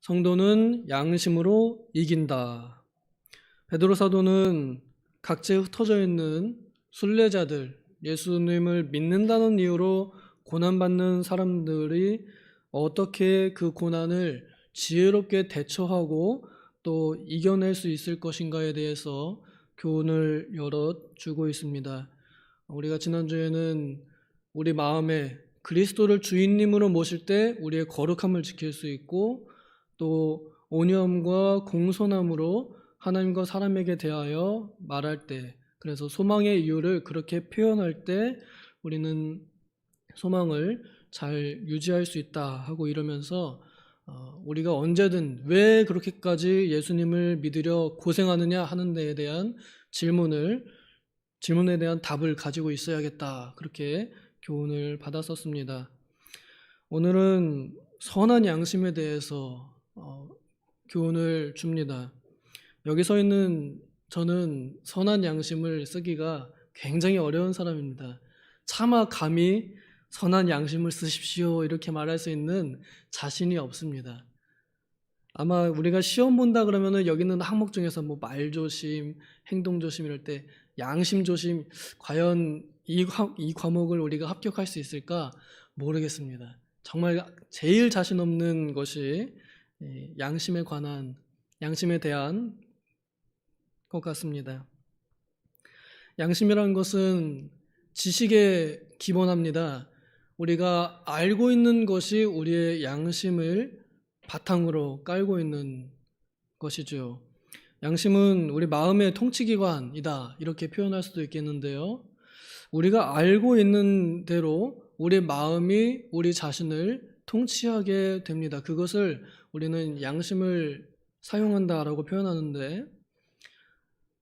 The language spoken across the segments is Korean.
성도는 양심으로 이긴다. 베드로 사도는 각지에 흩어져 있는 순례자들, 예수님을 믿는다는 이유로 고난받는 사람들이 어떻게 그 고난을 지혜롭게 대처하고 또 이겨낼 수 있을 것인가에 대해서 교훈을 열어주고 있습니다. 우리가 지난주에는 우리 마음에 그리스도를 주인님으로 모실 때 우리의 거룩함을 지킬 수 있고, 또 온유함과 공손함으로 하나님과 사람에게 대하여 말할 때, 그래서 소망의 이유를 그렇게 표현할 때 우리는 소망을 잘 유지할 수 있다 하고 이러면서 우리가 언제든 왜 그렇게까지 예수님을 믿으려 고생하느냐 하는 데에 대한 질문에 대한 답을 가지고 있어야겠다, 그렇게 교훈을 받았었습니다. 오늘은 선한 양심에 대해서 교훈을 줍니다. 여기 서 있는 저는 선한 양심을 쓰기가 굉장히 어려운 사람입니다. 차마 감히 선한 양심을 쓰십시오 이렇게 말할 수 있는 자신이 없습니다. 아마 우리가 시험 본다 그러면은 여기 있는 항목 중에서 뭐 말조심, 행동조심 이럴 때 양심조심, 과연 이 과목을 우리가 합격할 수 있을까 모르겠습니다. 정말 제일 자신 없는 것이 양심에 대한 것 같습니다. 양심이라는 것은 지식에 기본합니다. 우리가 알고 있는 것이 우리의 양심을 바탕으로 깔고 있는 것이죠. 양심은 우리 마음의 통치기관이다 이렇게 표현할 수도 있겠는데요. 우리가 알고 있는 대로 우리 마음이 우리 자신을 통치하게 됩니다. 그것을 우리는 양심을 사용한다라고 표현하는데,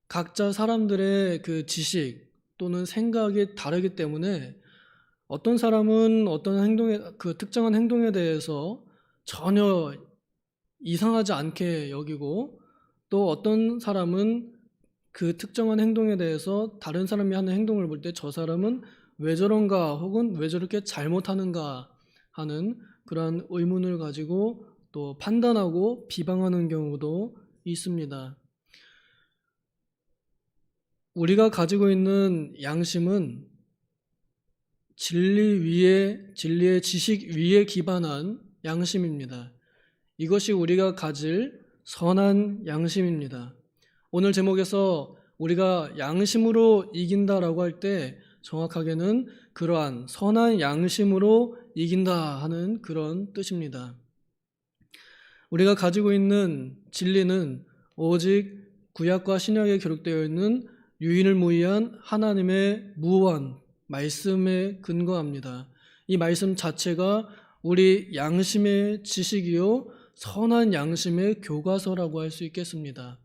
각자 사람들의 그 지식 또는 생각이 다르기 때문에 어떤 사람은 그 특정한 행동에 대해서 전혀 이상하지 않게 여기고, 또 어떤 사람은 그 특정한 행동에 대해서 다른 사람이 하는 행동을 볼 때 저 사람은 왜 저런가 혹은 왜 저렇게 잘못하는가 하는 그러한 의문을 가지고 또 판단하고 비방하는 경우도 있습니다. 우리가 가지고 있는 양심은 진리의 지식 위에 기반한 양심입니다. 이것이 우리가 가질 선한 양심입니다. 오늘 제목에서 우리가 양심으로 이긴다라고 할 때 정확하게는 그러한 선한 양심으로 이긴다 하는 그런 뜻입니다. 우리가 가지고 있는 진리는 오직 구약과 신약에 기록되어 있는 유일무이한 하나님의 무한 말씀에 근거합니다. 이 말씀 자체가 우리 양심의 지식이요 선한 양심의 교과서라고 할 수 있겠습니다.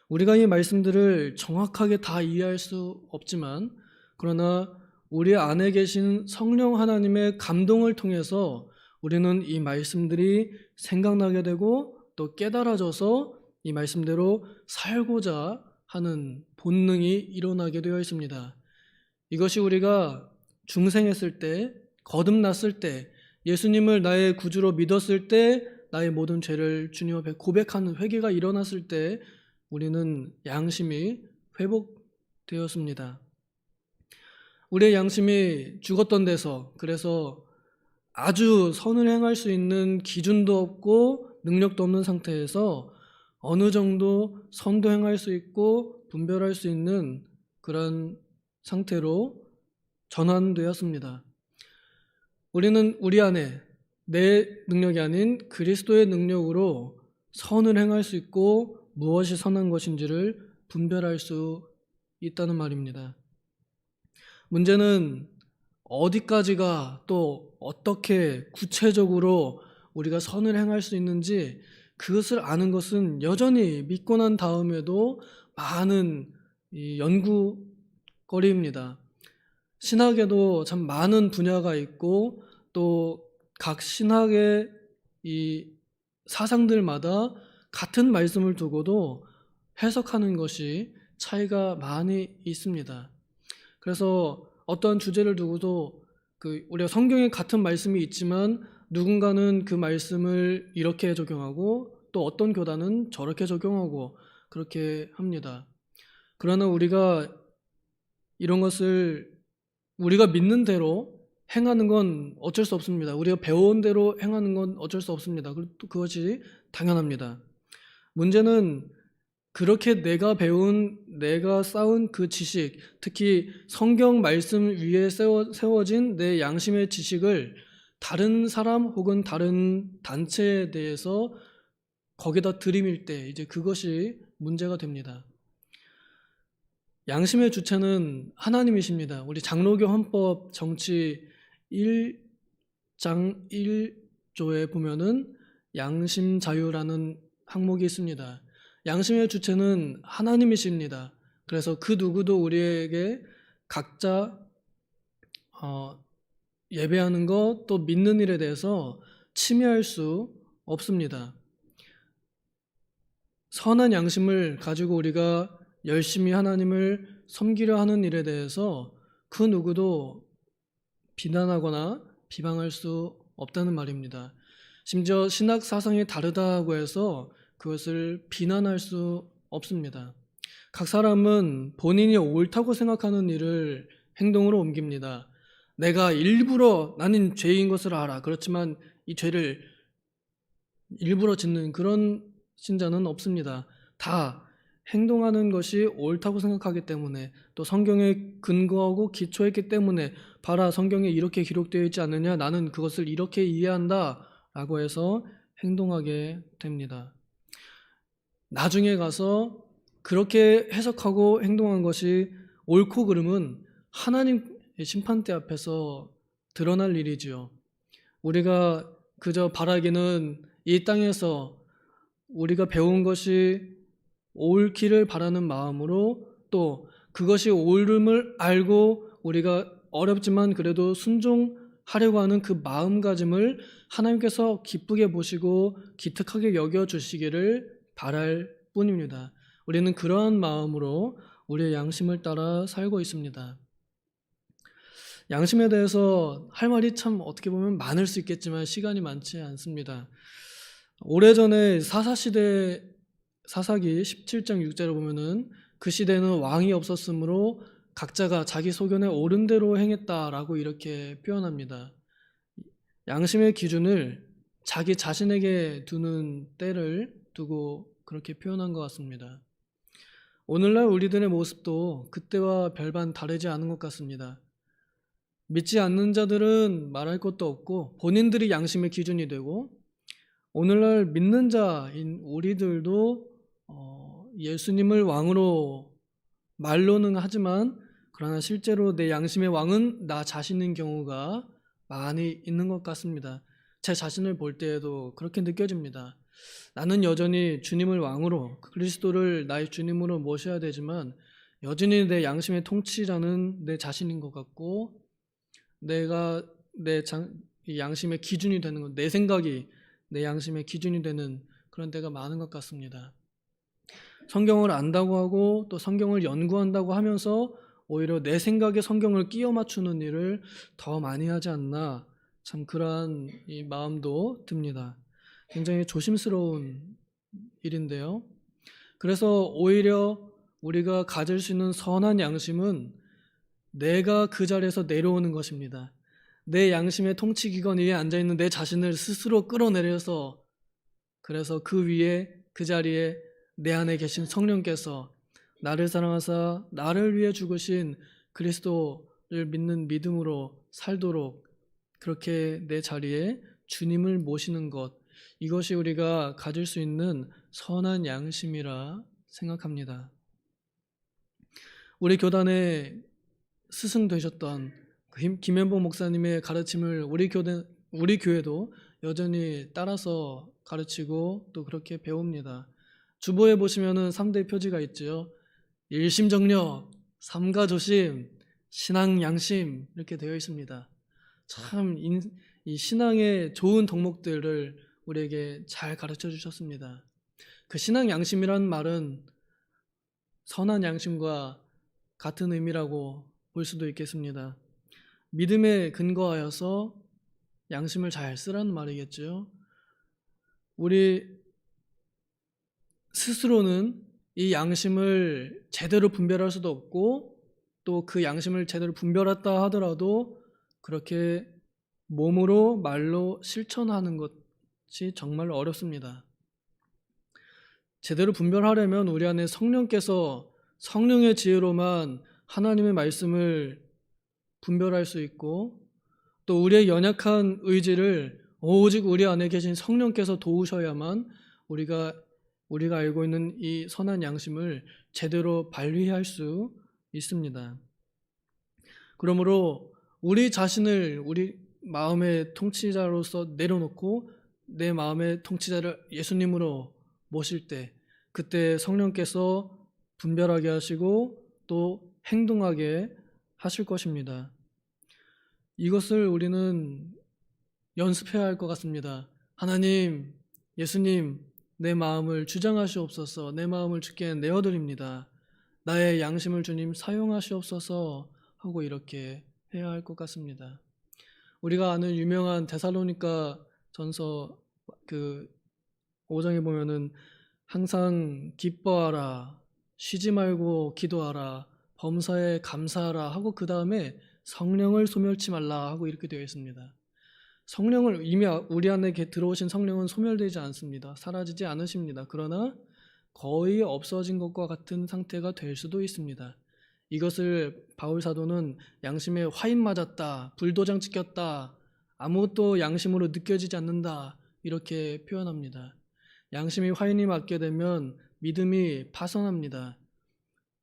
우리가 이 말씀들을 정확하게 다 이해할 수 없지만, 그러나 우리 안에 계신 성령 하나님의 감동을 통해서 우리는 이 말씀들이 생각나게 되고 또 깨달아져서 이 말씀대로 살고자 하는 본능이 일어나게 되어 있습니다. 이것이 우리가 중생했을 때, 거듭났을 때, 예수님을 나의 구주로 믿었을 때, 나의 모든 죄를 주님 앞에 고백하는 회개가 일어났을 때 우리는 양심이 회복되었습니다. 우리의 양심이 죽었던 데서, 그래서 아주 선을 행할 수 있는 기준도 없고 능력도 없는 상태에서 어느 정도 선도 행할 수 있고 분별할 수 있는 그런 상태로 전환되었습니다. 우리는 우리 안에 내 능력이 아닌 그리스도의 능력으로 선을 행할 수 있고 무엇이 선한 것인지를 분별할 수 있다는 말입니다. 문제는 어디까지가 또 어떻게 구체적으로 우리가 선을 행할 수 있는지, 그것을 아는 것은 여전히 믿고 난 다음에도 많은 연구거리입니다. 신학에도 참 많은 분야가 있고 또 각 신학의 이 사상들마다 같은 말씀을 두고도 해석하는 것이 차이가 많이 있습니다. 그래서 어떤 주제를 두고도 우리가 성경에 같은 말씀이 있지만 누군가는 그 말씀을 이렇게 적용하고 또 어떤 교단은 저렇게 적용하고 그렇게 합니다. 그러나 우리가 이런 것을 우리가 믿는 대로 행하는 건 어쩔 수 없습니다. 우리가 배운 대로 행하는 건 어쩔 수 없습니다. 또 그것이 당연합니다. 문제는 그렇게 내가 배운, 내가 쌓은 그 지식, 특히 성경 말씀 위에 세워진 내 양심의 지식을 다른 사람 혹은 다른 단체에 대해서 거기다 들이밀 때 이제 그것이 문제가 됩니다. 양심의 주체는 하나님이십니다. 우리 장로교 헌법 정치 1장 1조에 보면은 양심 자유라는 항목이 있습니다. 양심의 주체는 하나님이십니다. 그래서 그 누구도 우리에게 각자 예배하는 것 또 믿는 일에 대해서 침해할 수 없습니다. 선한 양심을 가지고 우리가 열심히 하나님을 섬기려 하는 일에 대해서 그 누구도 비난하거나 비방할 수 없다는 말입니다. 심지어 신학 사상이 다르다고 해서 그것을 비난할 수 없습니다. 각 사람은 본인이 옳다고 생각하는 일을 행동으로 옮깁니다. 내가 일부러 나는 죄인 것을 알아. 그렇지만 이 죄를 일부러 짓는 그런 신자는 없습니다. 다 행동하는 것이 옳다고 생각하기 때문에 또 성경에 근거하고 기초했기 때문에 봐라 성경에 이렇게 기록되어 있지 않느냐 나는 그것을 이렇게 이해한다 라고 해서 행동하게 됩니다. 나중에 가서 그렇게 해석하고 행동한 것이 옳고 그름은 하나님의 심판대 앞에서 드러날 일이지요. 우리가 그저 바라기는 이 땅에서 우리가 배운 것이 옳기를 바라는 마음으로 또 그것이 옳음을 알고 우리가 어렵지만 그래도 순종하려고 하는 그 마음가짐을 하나님께서 기쁘게 보시고 기특하게 여겨주시기를 바랄 뿐입니다. 우리는 그러한 마음으로 우리의 양심을 따라 살고 있습니다. 양심에 대해서 할 말이 참 어떻게 보면 많을 수 있겠지만 시간이 많지 않습니다. 오래전에 사사시대 사사기 17장 6절을 보면은 그 시대는 왕이 없었으므로 각자가 자기 소견에 옳은 대로 행했다라고 이렇게 표현합니다. 양심의 기준을 자기 자신에게 두는 때를 두고 그렇게 표현한 것 같습니다. 오늘날 우리들의 모습도 그때와 별반 다르지 않은 것 같습니다. 믿지 않는 자들은 말할 것도 없고 본인들이 양심의 기준이 되고 오늘날 믿는 자인 우리들도 예수님을 왕으로 말로는 하지만 그러나 실제로 내 양심의 왕은 나 자신인 경우가 많이 있는 것 같습니다. 제 자신을 볼 때에도 그렇게 느껴집니다. 나는 여전히 주님을 왕으로 그리스도를 나의 주님으로 모셔야 되지만 여전히 내 양심의 통치자는 내 자신인 것 같고 내가 이 양심의 기준이 되는 것, 내 생각이 내 양심의 기준이 되는 그런 때가 많은 것 같습니다. 성경을 안다고 하고 또 성경을 연구한다고 하면서 오히려 내 생각에 성경을 끼워 맞추는 일을 더 많이 하지 않나 참 그러한 이 마음도 듭니다. 굉장히 조심스러운 일인데요. 그래서 오히려 우리가 가질 수 있는 선한 양심은 내가 그 자리에서 내려오는 것입니다. 내 양심의 통치기관 위에 앉아있는 내 자신을 스스로 끌어내려서 그래서 그 위에 그 자리에 내 안에 계신 성령께서 나를 사랑하사 나를 위해 죽으신 그리스도를 믿는 믿음으로 살도록 그렇게 내 자리에 주님을 모시는 것 이것이 우리가 가질 수 있는 선한 양심이라 생각합니다. 우리 교단의 스승 되셨던 김현복 목사님의 가르침을 우리 교회도 여전히 따라서 가르치고 또 그렇게 배웁니다. 주보에 보시면은 3대 표지가 있죠. 일심정력, 삼가조심, 신앙 양심 이렇게 되어 있습니다. 참 이 신앙의 좋은 덕목들을 우리에게 잘 가르쳐 주셨습니다. 그 신앙 양심이라는 말은 선한 양심과 같은 의미라고 볼 수도 있겠습니다. 믿음에 근거하여서 양심을 잘 쓰라는 말이겠죠. 우리 스스로는 이 양심을 제대로 분별할 수도 없고 또 그 양심을 제대로 분별했다 하더라도 그렇게 몸으로 말로 실천하는 것이 정말 어렵습니다. 제대로 분별하려면 우리 안에 성령께서 성령의 지혜로만 하나님의 말씀을 분별할 수 있고 또 우리의 연약한 의지를 오직 우리 안에 계신 성령께서 도우셔야만 우리가 알고 있는 이 선한 양심을 제대로 발휘할 수 있습니다. 그러므로 우리 자신을 우리 마음의 통치자로서 내려놓고 내 마음의 통치자를 예수님으로 모실 때 그때 성령께서 분별하게 하시고 또 행동하게 하실 것입니다. 이것을 우리는 연습해야 할 것 같습니다. 하나님, 예수님, 내 마음을 주장하시옵소서. 내 마음을 주께 내어드립니다. 나의 양심을 주님 사용하시옵소서 하고 이렇게 해야 할 것 같습니다. 우리가 아는 유명한 데살로니가 전서 5장에 보면은 항상 기뻐하라, 쉬지 말고 기도하라, 범사에 감사하라 하고 그 다음에 성령을 소멸치 말라 하고 이렇게 되어 있습니다. 성령을 이미 우리 안에 들어오신 성령은 소멸되지 않습니다. 사라지지 않으십니다. 그러나 거의 없어진 것과 같은 상태가 될 수도 있습니다. 이것을 바울 사도는 양심에 화인 맞았다, 불도장 찍혔다, 아무것도 양심으로 느껴지지 않는다 이렇게 표현합니다. 양심이 화인이 맞게 되면 믿음이 파선합니다.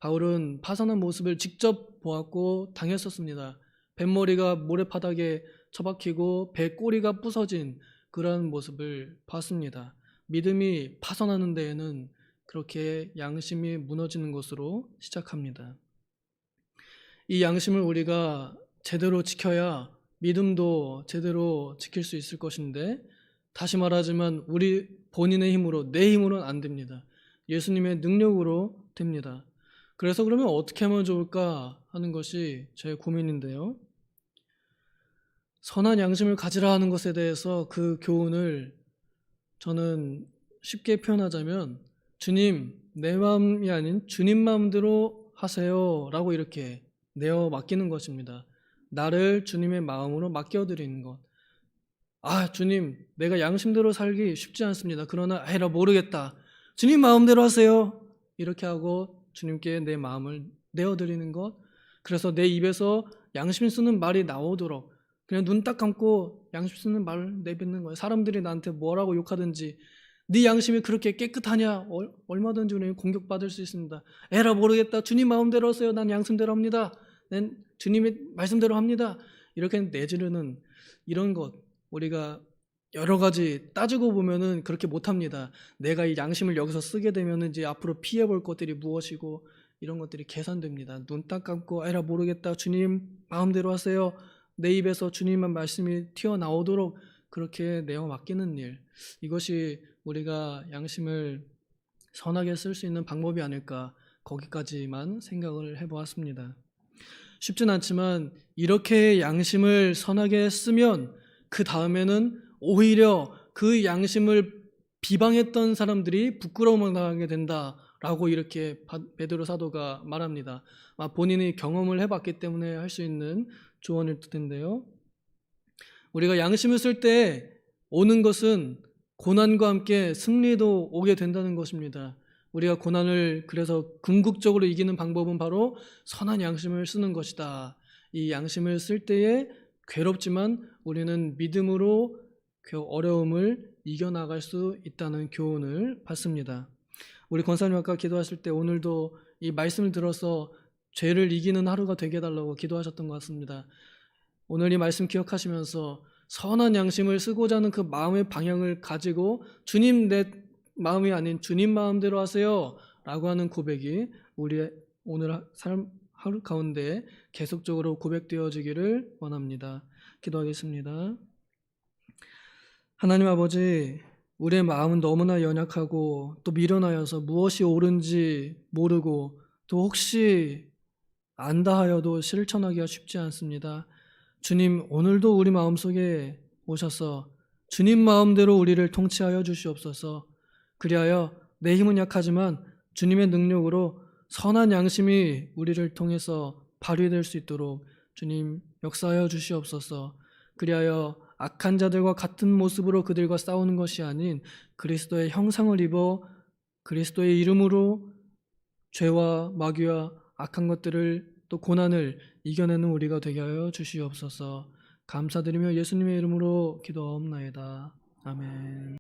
바울은 파선한 모습을 직접 보았고 당했었습니다. 뱃머리가 모래바닥에 처박히고 배 꼬리가 부서진 그런 모습을 봤습니다. 믿음이 파선하는 데에는 그렇게 양심이 무너지는 것으로 시작합니다. 이 양심을 우리가 제대로 지켜야 믿음도 제대로 지킬 수 있을 것인데 다시 말하지만 우리 본인의 힘으로 내 힘으로는 안 됩니다. 예수님의 능력으로 됩니다. 그래서 그러면 어떻게 하면 좋을까 하는 것이 제 고민인데요. 선한 양심을 가지라 하는 것에 대해서 그 교훈을 저는 쉽게 표현하자면 주님, 내 마음이 아닌 주님 마음대로 하세요 라고 이렇게 내어 맡기는 것입니다. 나를 주님의 마음으로 맡겨드리는 것. 주님, 내가 양심대로 살기 쉽지 않습니다. 그러나 에라 모르겠다. 주님 마음대로 하세요. 이렇게 하고 주님께 내 마음을 내어드리는 것. 그래서 내 입에서 양심 쓰는 말이 나오도록 그냥 눈 딱 감고 양심 쓰는 말을 내뱉는 거예요. 사람들이 나한테 뭐라고 욕하든지 네 양심이 그렇게 깨끗하냐? 얼마든지 우리는 공격받을 수 있습니다. 에라 모르겠다. 주님 마음대로 하세요. 난 양심대로 합니다. 난 주님의 말씀대로 합니다. 이렇게 내지르는 이런 것 우리가 여러 가지 따지고 보면은 그렇게 못합니다. 내가 이 양심을 여기서 쓰게 되면은 이제 앞으로 피해볼 것들이 무엇이고 이런 것들이 계산됩니다. 눈 딱 감고 에라 모르겠다. 주님 마음대로 하세요. 내 입에서 주님의 말씀이 튀어나오도록 그렇게 내어 맡기는 일, 이것이 우리가 양심을 선하게 쓸 수 있는 방법이 아닐까, 거기까지만 생각을 해보았습니다. 쉽진 않지만 이렇게 양심을 선하게 쓰면 그 다음에는 오히려 그 양심을 비방했던 사람들이 부끄러움을 당하게 된다라고 이렇게 베드로 사도가 말합니다. 본인이 경험을 해봤기 때문에 할 수 있는 조언일 텐데요. 우리가 양심을 쓸 때 오는 것은 고난과 함께 승리도 오게 된다는 것입니다. 우리가 고난을 그래서 궁극적으로 이기는 방법은 바로 선한 양심을 쓰는 것이다. 이 양심을 쓸 때에 괴롭지만 우리는 믿음으로 그 어려움을 이겨나갈 수 있다는 교훈을 받습니다. 우리 권사님 아까 기도하실 때 오늘도 이 말씀을 들어서 죄를 이기는 하루가 되게 해달라고 기도하셨던 것 같습니다. 오늘 이 말씀 기억하시면서 선한 양심을 쓰고자 하는 그 마음의 방향을 가지고 주님 내 마음이 아닌 주님 마음대로 하세요 라고 하는 고백이 우리의 오늘 삶 하루 가운데 계속적으로 고백되어지기를 원합니다. 기도하겠습니다. 하나님 아버지, 우리의 마음은 너무나 연약하고 또 미련하여서 무엇이 옳은지 모르고 또 혹시 안다 하여도 실천하기가 쉽지 않습니다. 주님, 오늘도 우리 마음속에 오셔서 주님 마음대로 우리를 통치하여 주시옵소서. 그리하여 내 힘은 약하지만 주님의 능력으로 선한 양심이 우리를 통해서 발휘될 수 있도록 주님 역사하여 주시옵소서. 그리하여 악한 자들과 같은 모습으로 그들과 싸우는 것이 아닌 그리스도의 형상을 입어 그리스도의 이름으로 죄와 마귀와 악한 것들을 또 고난을 이겨내는 우리가 되게 하여 주시옵소서. 감사드리며 예수님의 이름으로 기도하옵나이다. 아멘.